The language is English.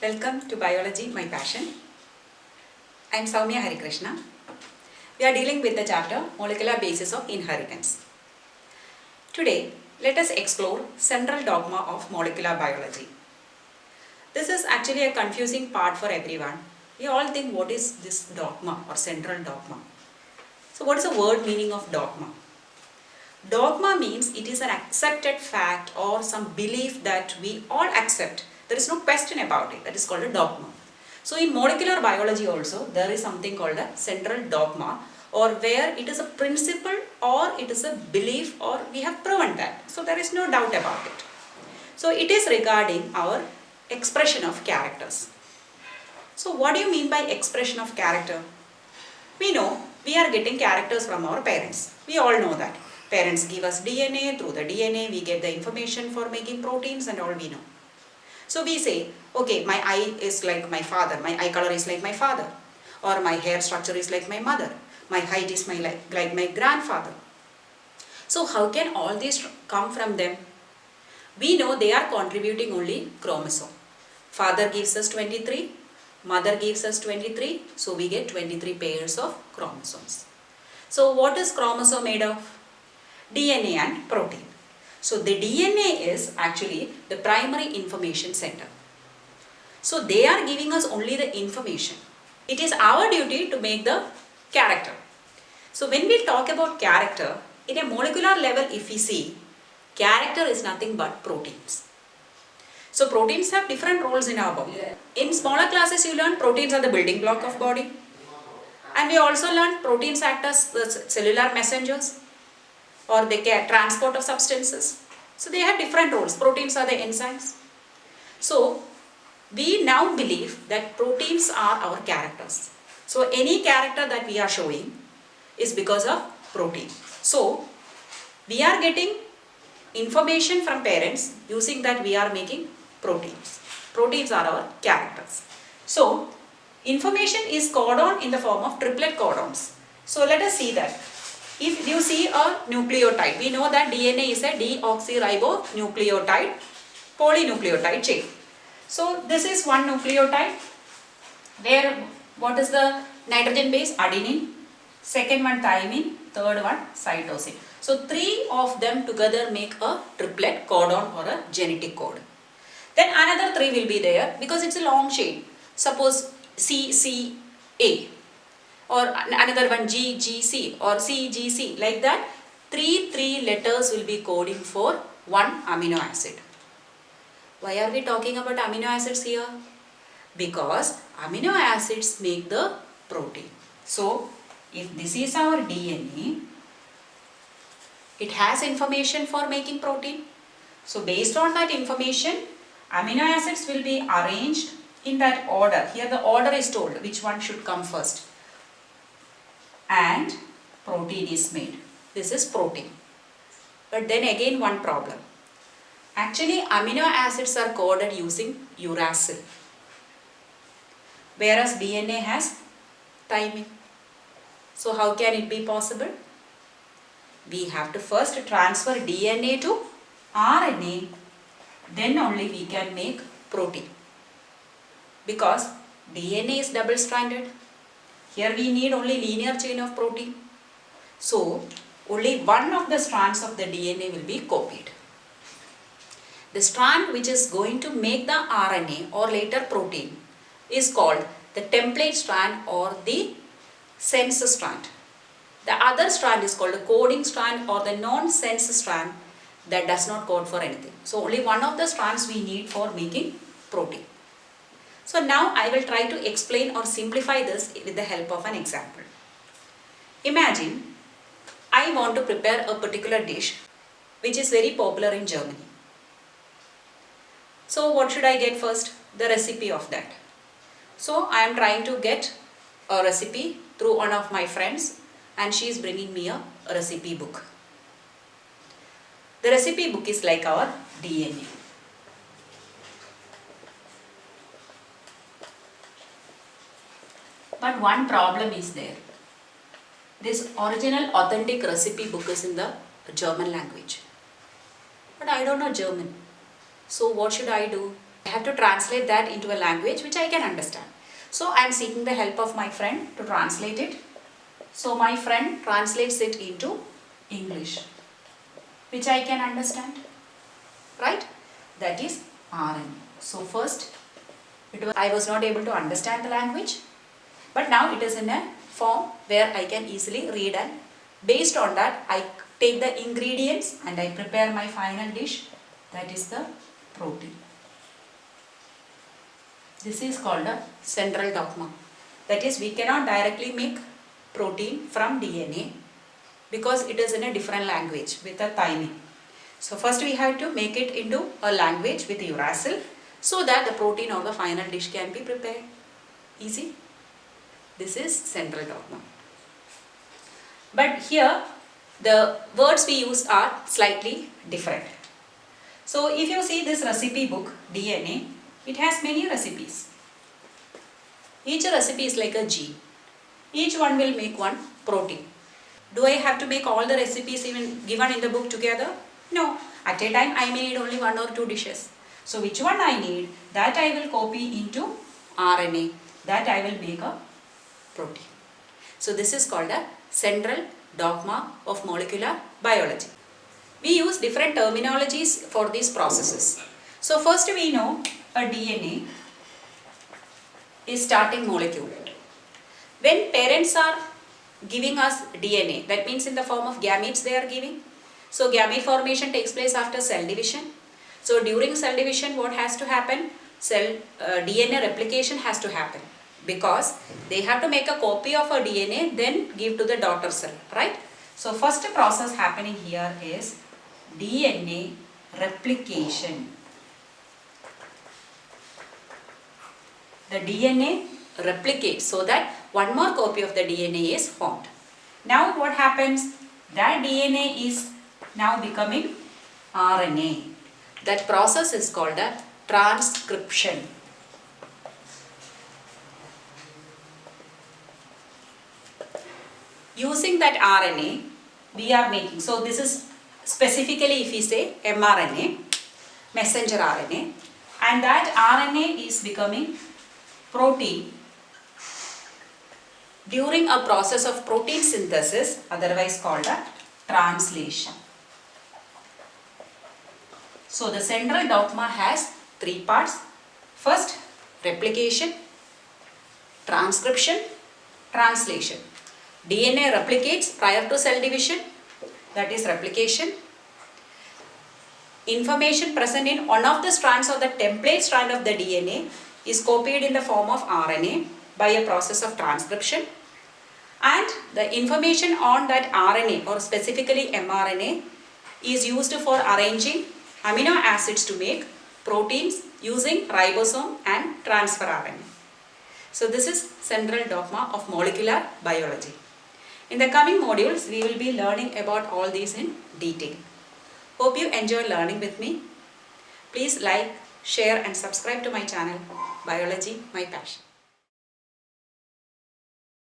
Welcome to Biology, My Passion. I am Soumya Harikrishna. We are dealing with the chapter Molecular Basis of Inheritance. Today, let us explore central dogma of molecular biology. This is actually a confusing part for everyone. We all think, what is this dogma or central dogma? So what is the word meaning of dogma? Dogma means it is an accepted fact or some belief that we all accept. There is no question about it. That is called a dogma. So in molecular biology also, there is something called a central dogma, or where it is a principle or it is a belief, or we have proven that. So there is no doubt about it. So it is regarding our expression of characters. So what do you mean by expression of character? We know we are getting characters from our parents. We all know that. Parents give us DNA. Through the DNA, we get the information for making proteins and all we know. So we say, okay, my eye is like my father, my eye color is like my father, or my hair structure is like my mother, my height is like my grandfather. So how can all these come from them? We know they are contributing only chromosome. Father gives us 23, mother gives us 23, so we get 23 pairs of chromosomes. So what is chromosome made of? DNA and protein. So the DNA is actually the primary information center. So they are giving us only the information. It is our duty to make the character. So when we talk about character, in a molecular level, if we see, character is nothing but proteins. So proteins have different roles in our body. In smaller classes you learn proteins are the building block of body. And we also learn proteins act as the cellular messengers, or they can transport of substances. So they have different roles. Proteins are the enzymes. So we now believe that proteins are our characters. So any character that we are showing is because of protein. So we are getting information from parents, using that we are making proteins. Proteins are our characters. So information is codon in the form of triplet codons. So let us see that. If you see a nucleotide, we know that DNA is a deoxyribonucleotide polynucleotide chain. So this is one nucleotide where what is the nitrogen base? Adenine, second one thymine, third one cytosine. So three of them together make a triplet codon or a genetic code. Then another three will be there because it's a long chain. Suppose CCA. Or another one GGC or CGC, like that. Three letters will be coding for one amino acid. Why are we talking about amino acids here? Because amino acids make the protein. So if this is our DNA, it has information for making protein. So based on that information, amino acids will be arranged in that order. Here the order is told which one should come first. And protein is made. This is protein. But then again one problem. Actually amino acids are coded using uracil, whereas DNA has thymine. So how can it be possible? We have to first transfer DNA to RNA, then only we can make protein. Because DNA is double-stranded. Here we need only linear chain of protein. So only one of the strands of the DNA will be copied. The strand which is going to make the RNA or later protein is called the template strand or the sense strand. The other strand is called the coding strand or the non-sense strand that does not code for anything. So only one of the strands we need for making protein. So now I will try to explain or simplify this with the help of an example. Imagine I want to prepare a particular dish which is very popular in Germany. So what should I get first? The recipe of that. So I am trying to get a recipe through one of my friends, and she is bringing me a recipe book. The recipe book is like our DNA. But one problem is there. This original authentic recipe book is in the German language. But I don't know German. So what should I do? I have to translate that into a language which I can understand. So I am seeking the help of my friend to translate it. So my friend translates it into English, which I can understand, right? That is RNA. So first, I was not able to understand the language, but now it is in a form where I can easily read, and based on that I take the ingredients and I prepare my final dish, that is the protein. This is called a central dogma. That is, we cannot directly make protein from DNA because it is in a different language with a thymine. So first we have to make it into a language with uracil so that the protein of the final dish can be prepared. Easy? This is central dogma. But here the words we use are slightly different. So if you see this recipe book, DNA, it has many recipes. Each recipe is like a gene. Each one will make one protein. Do I have to make all the recipes even given in the book together? No. At a time I may need only 1 or 2 dishes. So which one I need, that I will copy into RNA. That I will make a protein. So this is called a central dogma of molecular biology. We use different terminologies for these processes. So first we know a DNA is starting molecule. When parents are giving us DNA, that means in the form of gametes they are giving. So gamete formation takes place after cell division. So during cell division what has to happen? DNA replication has to happen, because they have to make a copy of a DNA then give to the daughter cell, right? So first process happening here is DNA replication. The DNA replicates so that one more copy of the DNA is formed. Now what happens? That DNA is now becoming RNA. That process is called a transcription. Using that RNA we are making, so this is specifically if we say mRNA, messenger RNA, and that RNA is becoming protein during a process of protein synthesis, otherwise called a translation. So the central dogma has 3 parts. First, replication, transcription, translation. DNA replicates prior to cell division, that is replication. Information present in one of the strands of the template strand of the DNA is copied in the form of RNA by a process of transcription, and the information on that RNA, or specifically mRNA, is used for arranging amino acids to make proteins using ribosome and transfer RNA. So this is central dogma of molecular biology. In the coming modules, we will be learning about all these in detail. Hope you enjoy learning with me. Please like, share and subscribe to my channel, Biology My Passion.